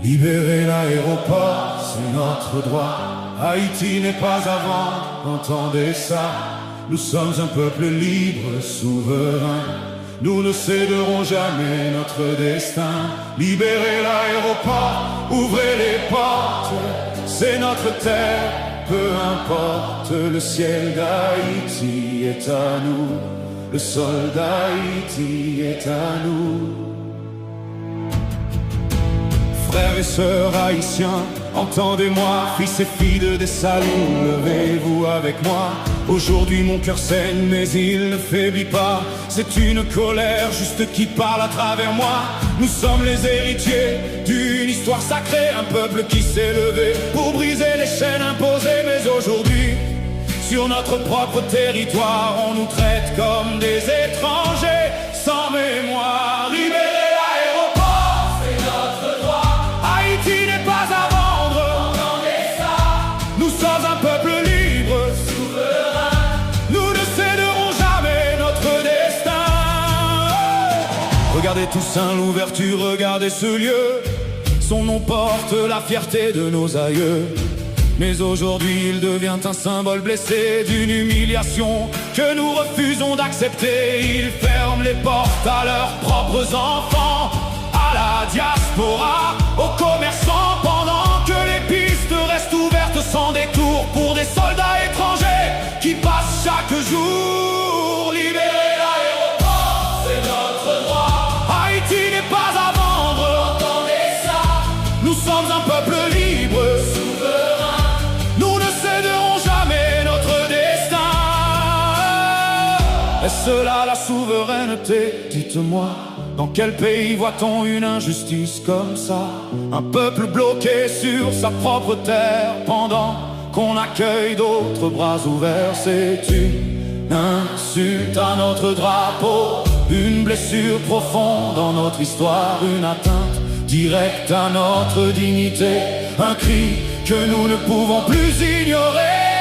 Libérer l'aéroport, c'est notre droit. Haïti n'est pas à vendre, entendez ça. Nous sommes un peuple libre, souverain. Nous ne céderons jamais notre destin. Libérez l'aéroport, ouvrez les portes. C'est notre terre, peu importe. Le ciel d'Haïti est à nous. Le sol d'Haïti est à nous. Frères et sœurs haïtiens, entendez-moi, fils et filles de Dessalines, levez-vous avec moi. Aujourd'hui mon cœur saigne, mais il ne faiblit pas. C'est une colère juste qui parle à travers moi. Nous sommes les héritiers d'une histoire sacrée, un peuple qui s'est levé pour briser les chaînes imposées. Mais aujourd'hui, sur notre propre territoire, on nous traite comme des étrangers sans mémoire. Libérez l'aéroport, c'est notre droit. Haïti n'est pas à vendre, entendez ça. Nous sommes un peuple libre, souverain. Nous ne céderons jamais notre destin. Regardez Toussaint l'ouverture, regardez ce lieu. Son nom porte la fierté de nos aïeux. Mais aujourd'hui il devient un symbole blessé d'une humiliation que nous refusons d'accepter. Ils ferment les portes à leurs propres enfants, à la diaspora, aux commerçants, pendant que les pistes restent ouvertes sans détour pour des soldats étrangers qui passent chaque jour. Libérer l'aéroport, c'est notre droit. Haïti n'est pas à vendre, entendez ça. Nous sommes un peuple libre, souverain. Nous ne céderons jamais notre destin. Est-ce cela la souveraineté? Dites-moi, dans quel pays voit-on une injustice comme ça? Un peuple bloqué sur sa propre terre pendant qu'on accueille d'autres bras ouverts. C'est une insulte à notre drapeau, une blessure profonde dans notre histoire, une atteinte directe à notre dignité, un cri que nous ne pouvons plus ignorer.